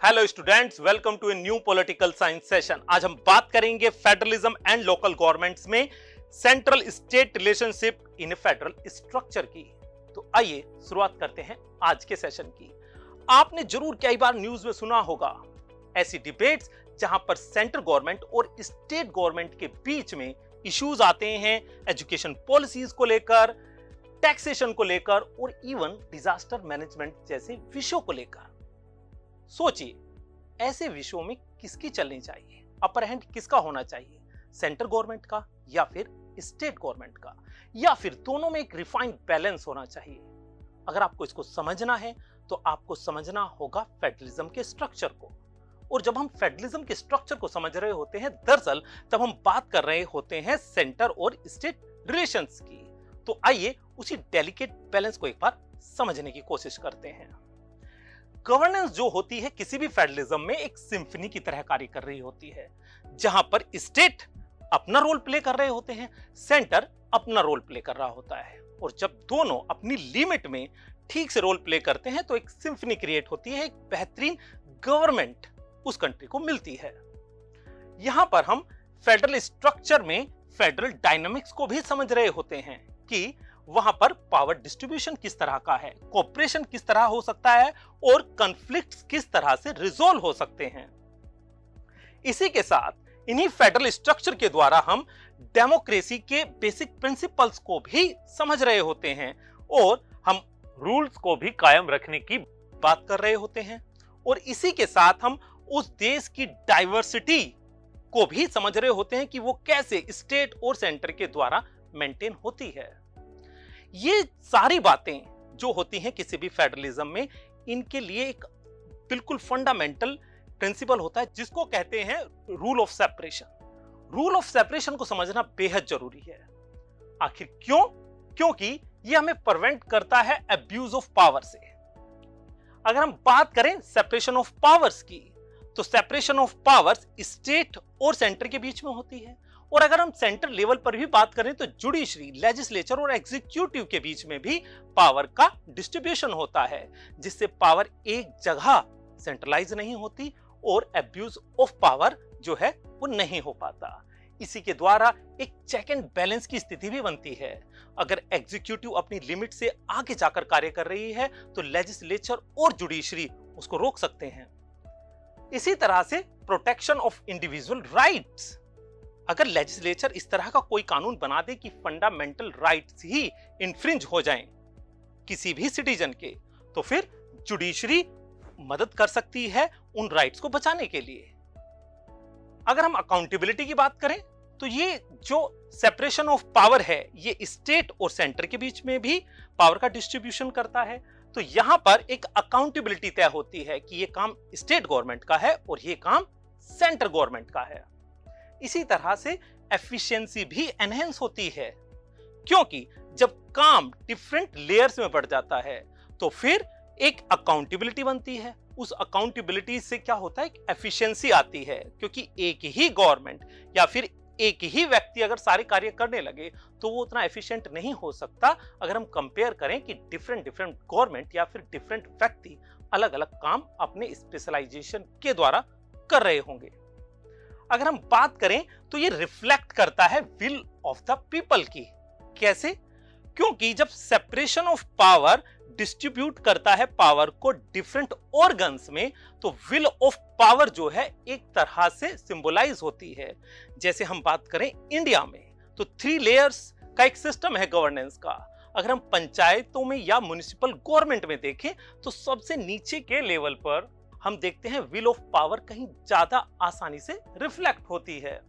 Hello students, welcome to a new political science session. आज हम बात करेंगे फेडरलिज्म एंड लोकल गवर्नमेंट्स में central state relationship in federal structure की। तो आइए शुरुआत करते हैं आज के सेशन की। आपने जरूर कई बार न्यूज में सुना होगा ऐसी डिबेट्स जहां पर सेंट्रल गवर्नमेंट और स्टेट गवर्नमेंट के बीच में इश्यूज आते हैं, एजुकेशन पॉलिसीज को लेकर, टैक्सेशन को लेकर और इवन डिजास्टर मैनेजमेंट जैसे विषयों को लेकर। सोचिए, ऐसे विषयों में किसकी चलनी चाहिए, अपर हैंड किसका होना चाहिए, सेंट्रल गवर्नमेंट का या फिर स्टेट गवर्नमेंट का, या फिर दोनों में एक रिफाइंड बैलेंस होना चाहिए। अगर आपको इसको समझना है तो आपको समझना होगा फेडरलिज्म के स्ट्रक्चर को। और जब हम फेडरलिज्म के स्ट्रक्चर को समझ रहे होते हैं, दरअसल तब हम बात कर रहे होते हैं सेंटर और स्टेट रिलेशंस की। तो आइए उसी डेलिकेट बैलेंस को एक बार समझने की कोशिश करते हैं। गवर्नेंस जो होती है किसी भी फेडरलिज्म में एक सिम्फनी की तरह कार्य कर रही होती है, जहां पर स्टेट अपना रोल प्ले कर रहे होते हैं, सेंटर अपना रोल प्ले कर रहा होता है। और जब दोनों अपनी लिमिट में ठीक से रोल प्ले करते हैं तो एक सिम्फनी क्रिएट होती है, एक बेहतरीन गवर्नमेंट उस कंट्री को मिलती है। यहां पर हम फेडरल स्ट्रक्चर में फेडरल डायनामिक्स को भी समझ रहे होते हैं कि वहां पर पावर डिस्ट्रीब्यूशन किस तरह का है, कोऑपरेशन किस तरह हो सकता है और कॉन्फ्लिक्ट्स किस तरह से रिजॉल्व हो सकते हैं। इसी के साथ इन्हीं फेडरल स्ट्रक्चर के द्वारा हम डेमोक्रेसी के बेसिक प्रिंसिपल्स को भी समझ रहे होते हैं और हम रूल्स को भी कायम रखने की बात कर रहे होते हैं। और इसी के साथ हम उस देश की डाइवर्सिटी को भी समझ रहे होते हैं कि वो कैसे स्टेट और सेंटर के द्वारा मेंटेन होती है। ये सारी बातें जो होती हैं किसी भी फेडरलिज्म में, इनके लिए एक बिल्कुल फंडामेंटल प्रिंसिपल होता है जिसको कहते हैं rule of separation. Rule of separation को समझना बेहद जरूरी है। आखिर क्यों? क्योंकि ये हमें प्रिवेंट करता है अब्यूज ऑफ पावर से। अगर हम बात करें सेपरेशन ऑफ पावर्स की, तो सेपरेशन ऑफ पावर्स स्टेट और सेंटर के बीच में होती है। और अगर हम सेंटर लेवल पर भी बात करें तो जुडिशरी, लेजिस्लेचर और एग्जीक्यूटिव के बीच में भी पावर का डिस्ट्रीब्यूशन होता है, जिससे पावर एक जगह सेंट्रलाइज नहीं होती और अब्यूज ऑफ पावर जो है वो नहीं हो पाता। इसी के द्वारा एक चेक एंड बैलेंस की स्थिति भी बनती है। अगर एग्जीक्यूटिव अपनी लिमिट से आगे जाकर कार्य कर रही है तो लेजिस्लेचर और जुडिशरी उसको रोक सकते हैं। इसी तरह से प्रोटेक्शन ऑफ इंडिविजुअल राइट्स, अगर लेजिस्लेचर इस तरह का कोई कानून बना दे कि फंडामेंटल राइट्स ही इन्फ्रिंज हो जाएं किसी भी सिटीजन के, तो फिर जुडिशरी मदद कर सकती है उन राइट्स को बचाने के लिए। अगर हम अकाउंटेबिलिटी की बात करें तो ये जो सेपरेशन ऑफ पावर है ये स्टेट और सेंटर के बीच में भी पावर का डिस्ट्रीब्यूशन करता है। तो यहां पर एक अकाउंटेबिलिटी तय होती है कि ये काम स्टेट गवर्नमेंट का है और ये काम सेंटर गवर्नमेंट का है। इसी तरह से एफिशिएंसी भी एनहेंस होती है, क्योंकि जब काम डिफरेंट लेयर्स में बढ़ जाता है तो फिर एक अकाउंटेबिलिटी बनती है। उस अकाउंटेबिलिटी से क्या होता है, एफिशिएंसी आती है, क्योंकि एक ही गवर्नमेंट या फिर एक ही व्यक्ति अगर सारे कार्य करने लगे तो वो उतना एफिशिएंट नहीं हो सकता। अगर हम कंपेयर करें कि डिफरेंट गवर्नमेंट या फिर डिफरेंट व्यक्ति अलग अलग काम अपने स्पेशलाइजेशन के द्वारा कर रहे होंगे। अगर हम बात करें तो ये रिफ्लेक्ट करता है विल ऑफ द पीपल की। कैसे? क्योंकि जब सेपरेशन ऑफ पावर डिस्ट्रीब्यूट करता है पावर को डिफरेंट ऑर्गन्स में, तो विल ऑफ पावर जो है एक तरह से सिंबलाइज होती है। जैसे हम बात करें इंडिया में तो 3 लेयर्स का एक सिस्टम है गवर्नेंस का। अगर हम पंचायतों में या म्युनिसिपल गवर्नमेंट में देखें तो सबसे नीचे के लेवल पर हम देखते हैं विल ऑफ पावर कहीं ज्यादा आसानी से रिफ्लेक्ट होती है।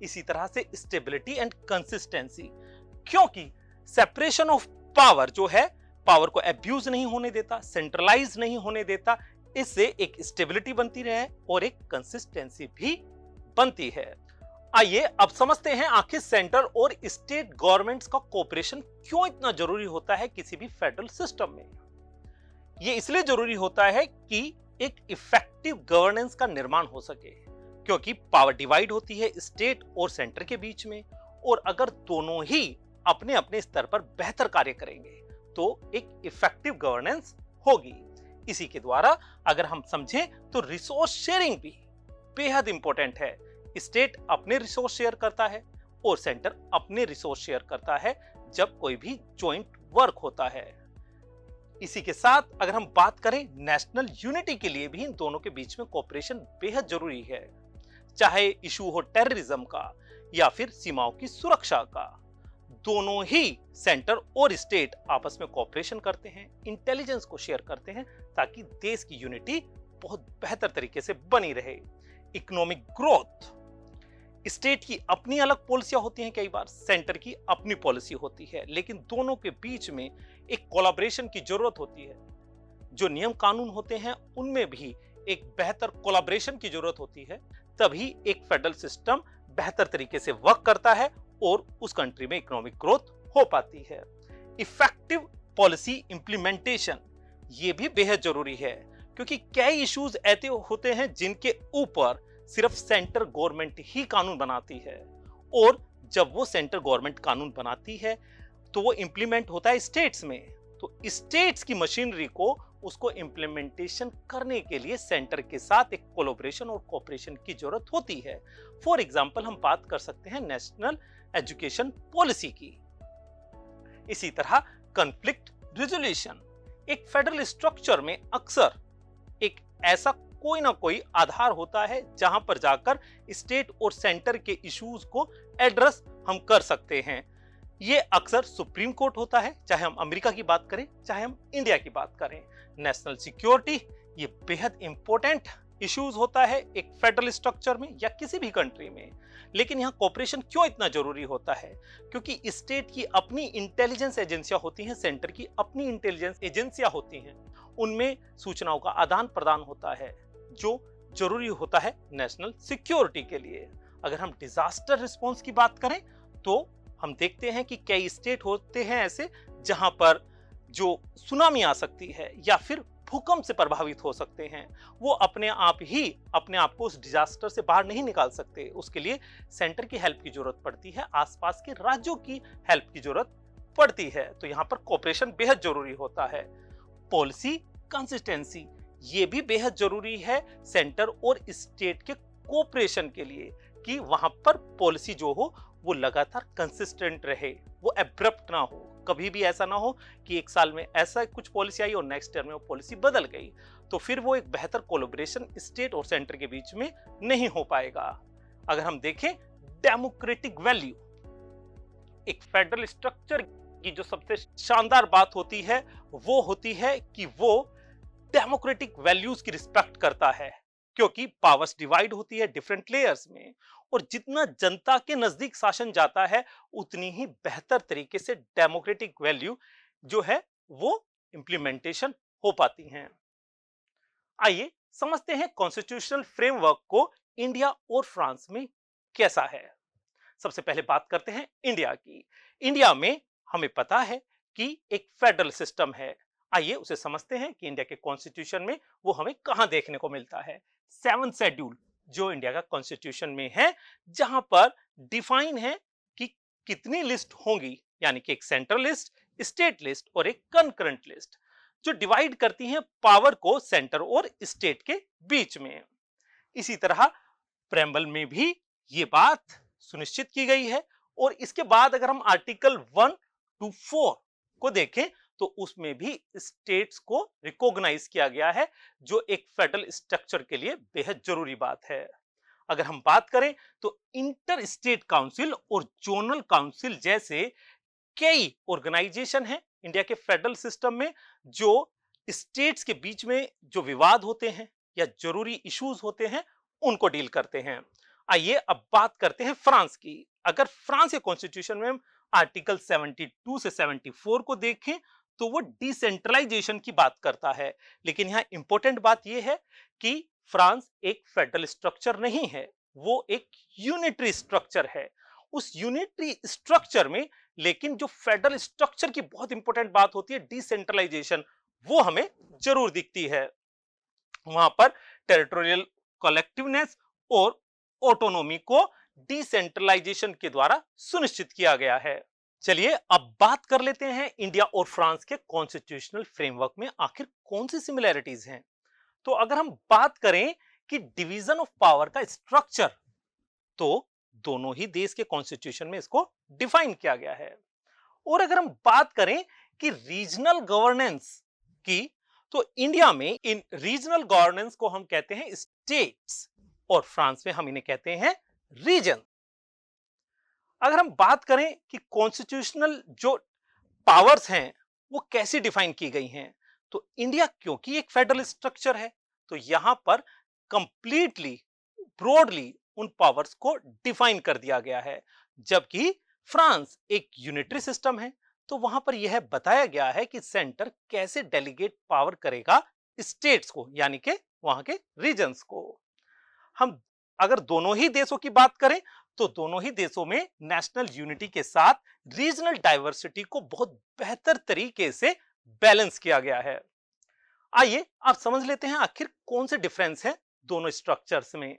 इसी तरह से स्टेबिलिटी एंड कंसिस्टेंसी, क्योंकि सेपरेशन ऑफ पावर जो है पावर को अब्यूज नहीं होने देता, सेंट्रलाइज नहीं होने देता, इससे एक स्टेबिलिटी बनती रहे और एक कंसिस्टेंसी भी बनती है। आइए अब समझते हैं आखिर सेंटर और स्टेट गवर्नमेंट्स का कोऑपरेशन क्यों इतना जरूरी होता है किसी भी फेडरल सिस्टम में। यह इसलिए जरूरी होता है कि एक इफेक्टिव गवर्नेंस का निर्माण हो सके, क्योंकि पावर डिवाइड होती है स्टेट और सेंटर के बीच में, और अगर दोनों ही अपने अपने स्तर पर बेहतर कार्य करेंगे तो एक इफेक्टिव गवर्नेंस होगी। इसी के द्वारा अगर हम समझें तो रिसोर्स शेयरिंग भी बेहद इंपॉर्टेंट है। स्टेट अपने रिसोर्स शेयर करता है और सेंटर अपने रिसोर्स शेयर करता है जब कोई भी जॉइंट वर्क होता है। इसी के साथ अगर हम बात करें नेशनल यूनिटी के लिए भी इन दोनों के बीच में कोऑपरेशन बेहद जरूरी है। चाहे इशू हो टेररिज्म का या फिर सीमाओं की सुरक्षा का, दोनों ही सेंटर और स्टेट आपस में कोऑपरेशन करते हैं, इंटेलिजेंस को शेयर करते हैं ताकि देश की यूनिटी बहुत बेहतर तरीके से बनी रहे। इकोनॉमिक ग्रोथ, स्टेट की अपनी अलग पॉलिसियां होती हैं, कई बार सेंटर की अपनी पॉलिसी होती है, लेकिन दोनों के बीच में एक कोलैबोरेशन की जरूरत होती है। जो नियम कानून होते हैं उनमें भी एक बेहतर कोलैबोरेशन की जरूरत होती है, तभी एक फेडरल सिस्टम बेहतर तरीके से वर्क करता है और उस कंट्री में इकोनॉमिक ग्रोथ हो पाती है। इफेक्टिव पॉलिसी इंप्लीमेंटेशन ये भी बेहद जरूरी है, क्योंकि कई इश्यूज ऐसे होते हैं जिनके ऊपर सिर्फ सेंटर गवर्नमेंट ही कानून बनाती है, और जब वो सेंटर गवर्नमेंट कानून बनाती है तो वो इंप्लीमेंट होता है स्टेट्स में। तो स्टेट्स की मशीनरी को उसको इंप्लीमेंटेशन करने के लिए सेंटर के साथ एक कोलैबोरेशन और कोऑपरेशन की जरूरत होती है। फॉर एग्जांपल हम बात कर सकते हैं नेशनल एजुकेशन पॉलिसी की। इसी तरह कॉन्फ्लिक्ट रिजोल्यूशन, एक फेडरल स्ट्रक्चर में अक्सर एक ऐसा कोई ना कोई आधार होता है जहां पर जाकर स्टेट और सेंटर के इश्यूज को एड्रेस हम कर सकते हैं। ये अक्सर सुप्रीम कोर्ट होता है, चाहे हम अमेरिका की बात करें चाहे हम इंडिया की बात करें। नेशनल सिक्योरिटी ये बेहद इंपॉर्टेंट इश्यूज होता है एक फेडरल स्ट्रक्चर में या किसी भी कंट्री में। लेकिन यहाँ कोऑपरेशन क्यों इतना जरूरी होता है? क्योंकि स्टेट की अपनी इंटेलिजेंस एजेंसियां होती हैं, सेंटर की अपनी इंटेलिजेंस एजेंसियां होती हैं, उनमें सूचनाओं का आदान प्रदान होता है जो जरूरी होता है नेशनल सिक्योरिटी के लिए। अगर हम डिजास्टर रिस्पांस की बात करें तो हम देखते हैं कि कई स्टेट होते हैं ऐसे जहां पर जो सुनामी आ सकती है या फिर भूकंप से प्रभावित हो सकते हैं, वो अपने आप को उस डिजास्टर से बाहर नहीं निकाल सकते। उसके लिए सेंटर की हेल्प की जरूरत पड़ती है, आसपास के राज्यों की हेल्प की जरूरत पड़ती है। तो यहाँ पर कोऑपरेशन बेहद जरूरी होता है। पॉलिसी कंसिस्टेंसी ये भी बेहद जरूरी है सेंटर और स्टेट के कोऑपरेशन के लिए, कि वहां पर पॉलिसी जो हो वो लगातार कंसिस्टेंट रहे, वो एब्रप्ट ना हो। कभी भी ऐसा ना हो कि एक साल में ऐसा कुछ पॉलिसी आई और नेक्स्ट ईयर में वो पॉलिसी बदल गई, तो फिर वो एक बेहतर कोलैबोरेशन स्टेट और सेंटर के बीच में नहीं हो पाएगा। अगर हम देखें डेमोक्रेटिक वैल्यू, एक फेडरल स्ट्रक्चर की जो सबसे शानदार बात होती है वो होती है कि वो डेमोक्रेटिक वैल्यूज की रिस्पेक्ट करता है, क्योंकि पावर्स डिवाइड होती है डिफरेंट लेयर्स में, और जितना जनता के नजदीक शासन जाता है उतनी ही बेहतर तरीके से डेमोक्रेटिक वैल्यू जो है वो इंप्लीमेंटेशन हो पाती हैं। आइए समझते हैं कॉन्स्टिट्यूशनल फ्रेमवर्क को इंडिया और फ्रांस में कैसा है। सबसे पहले बात करते हैं इंडिया की। इंडिया में हमें पता है कि एक फेडरल सिस्टम है। आइए उसे समझते हैं कि इंडिया के कॉन्स्टिट्यूशन में वो हमें कहां देखने को मिलता है। 7th शेड्यूल जो इंडिया का कॉन्स्टिट्यूशन में है, जहां पर डिफाइन है कि कितनी लिस्ट होंगी, यानी कि एक सेंट्रल लिस्ट, स्टेट लिस्ट और एक कंकरेंट लिस्ट, जो डिवाइड करती हैं पावर को सेंटर और स्टेट के बीच में। इसी तरह प्रेम्बल में भी ये बात सुनिश्चित की गई है, और इसके बाद अगर हम आर्टिकल 1 to 4 को देखें तो उसमें भी स्टेट्स को रिकॉग्नाइज किया गया है, जो एक फेडरल स्ट्रक्चर के लिए बेहद जरूरी बात है। अगर हम बात करें तो इंटर स्टेट काउंसिल और जोनल काउंसिल जैसे कई ऑर्गेनाइजेशन हैं इंडिया के फेडरल सिस्टम में, जो स्टेट्स के बीच में जो विवाद होते हैं या जरूरी इश्यूज होते हैं उनको डील करते हैं। आइए अब बात करते हैं फ्रांस की। अगर फ्रांस के कॉन्स्टिट्यूशन में आर्टिकल 72 से 74 को देखें तो वो डिसेंट्रलाइजेशन की बात करता है, लेकिन यहाँ इंपॉर्टेंट बात यह है कि फ्रांस एक फेडरल स्ट्रक्चर नहीं है, वो एक यूनिटरी स्ट्रक्चर है। उस यूनिटरी स्ट्रक्चर में लेकिन जो फेडरल स्ट्रक्चर की बहुत इंपॉर्टेंट बात होती है डिसेंट्रलाइजेशन, वो हमें जरूर दिखती है। वहां पर टेरिटोरियल कलेक्टिवनेस और ऑटोनोमी को डिसेंट्रलाइजेशन के द्वारा सुनिश्चित किया गया है। चलिए अब बात कर लेते हैं इंडिया और फ्रांस के कॉन्स्टिट्यूशनल फ्रेमवर्क में आखिर कौन सी सिमिलैरिटीज हैं। तो अगर हम बात करें कि डिवीजन ऑफ पावर का स्ट्रक्चर, तो दोनों ही देश के कॉन्स्टिट्यूशन में इसको डिफाइन किया गया है। और अगर हम बात करें कि रीजनल गवर्नेंस की, तो इंडिया में इन रीजनल गवर्नेंस को हम कहते हैं स्टेट्स और फ्रांस में हम इन्हें कहते हैं रीजन। अगर हम बात करें कि कॉन्स्टिट्यूशनल जो पावर्स हैं वो कैसी डिफाइन की गई हैं, तो इंडिया क्योंकि एक फेडरल स्ट्रक्चर है, तो यहां पर कंप्लीटली ब्रॉडली उन पावर्स को डिफाइन कर दिया गया है। जबकि फ्रांस एक यूनिटरी सिस्टम है, तो वहां पर यह बताया गया है कि सेंटर कैसे डेलीगेट पावर करेगा स्टेट्स को, यानी कि वहां के रीजन्स को। हम अगर दोनों ही देशों की बात करें, तो दोनों ही देशों में नेशनल यूनिटी के साथ रीजनल डाइवर्सिटी को बहुत बेहतर तरीके से बैलेंस किया गया है। आइए आप समझ लेते हैं आखिर कौन से डिफरेंस है दोनों स्ट्रक्चर्स में।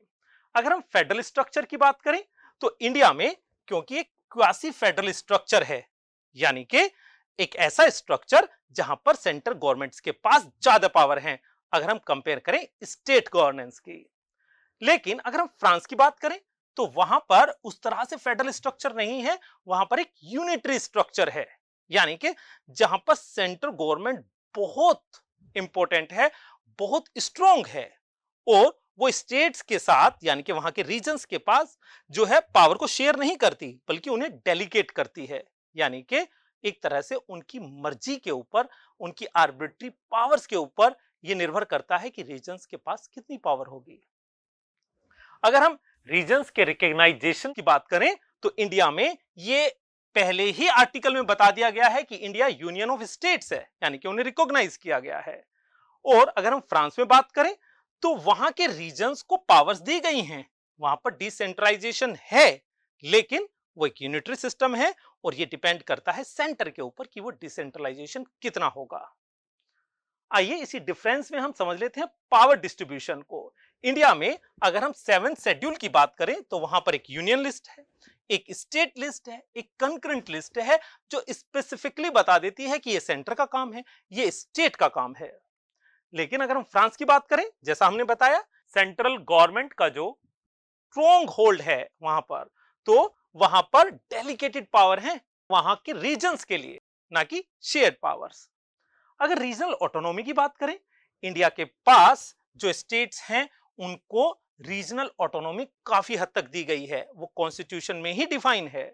अगर हम फेडरल स्ट्रक्चर की बात करें, तो इंडिया में क्योंकि एक क्वासी फेडरल स्ट्रक्चर है, यानी कि एक ऐसा स्ट्रक्चर जहां पर सेंट्रल गवर्नमेंट्स के पास ज्यादा पावर है अगर हम कंपेयर करें स्टेट गवर्नेंस की। लेकिन अगर हम फ्रांस की बात करें, तो वहां पर उस तरह से फेडरल स्ट्रक्चर नहीं है, वहां पर एक यूनिटरी स्ट्रक्चर है, यानी कि जहां पर सेंट्रल गवर्नमेंट बहुत इंपॉर्टेंट है, बहुत स्ट्रॉन्ग है, और वो स्टेट्स के साथ यानी कि वहां के रीजन्स के पास जो है पावर को शेयर नहीं करती, बल्कि उन्हें डेलीगेट करती है। यानी कि एक तरह से उनकी मर्जी के ऊपर, उनकी आर्बिट्री पावर्स के ऊपर यह निर्भर करता है कि रीजन्स के पास कितनी पावर होगी। अगर हम रीजन्स के रिकॉग्नाइजेशन की बात करें, तो इंडिया में ये पहले ही आर्टिकल में बता दिया गया है कि इंडिया यूनियन ऑफ स्टेट्स है, यानी कि उन्हें रिकॉग्नाइज किया गया है। और अगर हम फ्रांस में बात करें, तो वहां के रीजन्स को पावर्स दी गई हैं, वहां पर डिसेंट्रलाइजेशन है, लेकिन वो एक यूनिटरी सिस्टम है और ये डिपेंड करता है सेंटर के ऊपर कि वो डिसेंट्रलाइजेशन कितना होगा। आइए इसी डिफरेंस में हम समझ लेते हैं पावर डिस्ट्रीब्यूशन को। इंडिया में अगर हम 7th शेड्यूल की बात करें, तो वहां पर एक यूनियन लिस्ट है, एक स्टेट लिस्ट है, एक कंकरेंट लिस्ट है, जो स्पेसिफिकली बता देती है कि ये सेंटर का काम है, ये स्टेट का काम है। लेकिन अगर हम फ्रांस की बात करें, जैसा हमने बताया, सेंट्रल गवर्नमेंट का जो स्ट्रॉन्ग होल्ड है वहां पर, तो वहां पर डेलीगेटेड पावर है वहां के रीजन्स के लिए, ना कि शेयर्ड पावर्स। अगर रीजनल ऑटोनॉमी की बात करें, इंडिया के पास जो स्टेट्स हैं उनको रीजनल ऑटोनॉमी काफी हद तक दी गई है, वो कॉन्स्टिट्यूशन में ही डिफाइन है।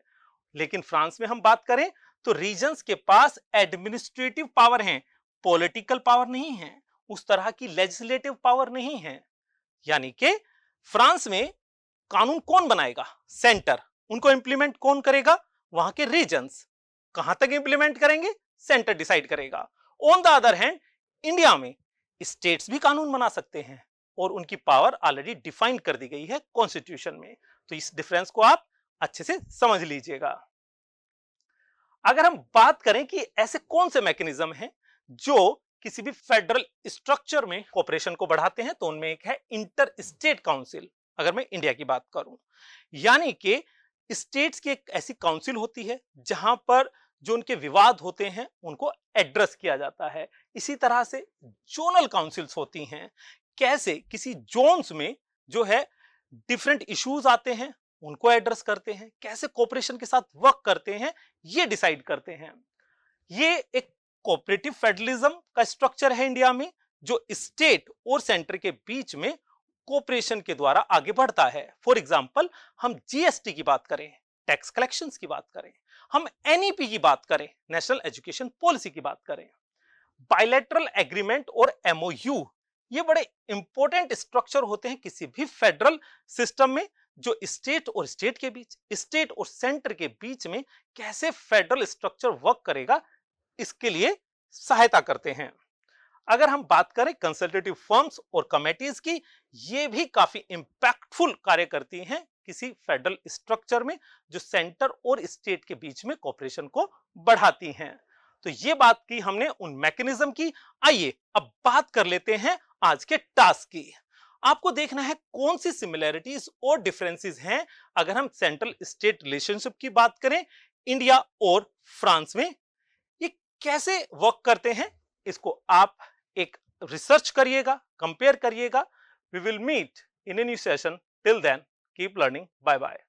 लेकिन फ्रांस में हम बात करें, तो रीजन्स के पास एडमिनिस्ट्रेटिव पावर है, पॉलिटिकल पावर नहीं है, उस तरह की लेजिस्लेटिव पावर नहीं है। यानी कि फ्रांस में कानून कौन बनाएगा? सेंटर। उनको इंप्लीमेंट कौन करेगा? वहां के रीजन्स। कहां तक इंप्लीमेंट करेंगे? सेंटर डिसाइड करेगा। On the other hand, India में स्टेट्स भी कानून बना सकते हैं और उनकी पावर ऑलरेडी डिफाइन कर दी गई है कॉन्स्टिट्यूशन में। तो इस डिफरेंस को आप अच्छे से समझ लीजिएगा। अगर हम बात करें कि ऐसे कौन से मैकेनिज्म हैं जो किसी भी फेडरल स्ट्रक्चर में कोऑपरेशन को बढ़ाते हैं, तो उनमें एक है इंटर स्टेट काउंसिल। अगर मैं इंडिया की बात करूं, यानी कि स्टेट्स की एक ऐसी काउंसिल होती है जहां पर जो उनके विवाद होते हैं उनको एड्रेस किया जाता है। इसी तरह से जोनल काउंसिल्स होती हैं, कैसे किसी जोन्स में जो है डिफरेंट इश्यूज आते हैं उनको एड्रेस करते हैं, कैसे कोऑपरेशन के साथ वर्क करते हैं ये डिसाइड करते हैं। ये एक कोऑपरेटिव फेडरलिज्म का स्ट्रक्चर है इंडिया में, जो स्टेट और सेंटर के बीच में कोऑपरेशन के द्वारा आगे बढ़ता है। फॉर एग्जांपल, हम जीएसटी की बात करें, टैक्स कलेक्शंस की बात करें, हम एनईपी की बात करें, नेशनल एजुकेशन पॉलिसी की बात करें, बायलैटरल एग्रीमेंट और एमओयू, ये बड़े इंपॉर्टेंट स्ट्रक्चर होते हैं किसी भी फेडरल सिस्टम में, जो स्टेट और स्टेट के बीच, स्टेट और सेंटर के बीच में कैसे फेडरल स्ट्रक्चर वर्क करेगा इसके लिए सहायता करते हैं। अगर हम बात करें कंसल्टेटिव फर्म्स और कमेटीज की, ये भी काफी इंपैक्टफुल कार्य करती हैं किसी फेडरल स्ट्रक्चर में, जो सेंटर और स्टेट के बीच में कोऑपरेशन को बढ़ाती हैं। तो ये बात की हमने उन मैकेनिज्म की। आइए अब बात कर लेते हैं आज के टास्क की। आपको देखना है कौन सी सिमिलैरिटीज और डिफरेंसेस हैं अगर हम सेंट्रल स्टेट रिलेशनशिप की बात करें, इंडिया और फ्रांस में ये कैसे वर्क करते हैं, इसको आप एक रिसर्च करिएगा, कंपेयर करिएगा। We will meet in a new session. Till then keep learning. Bye bye.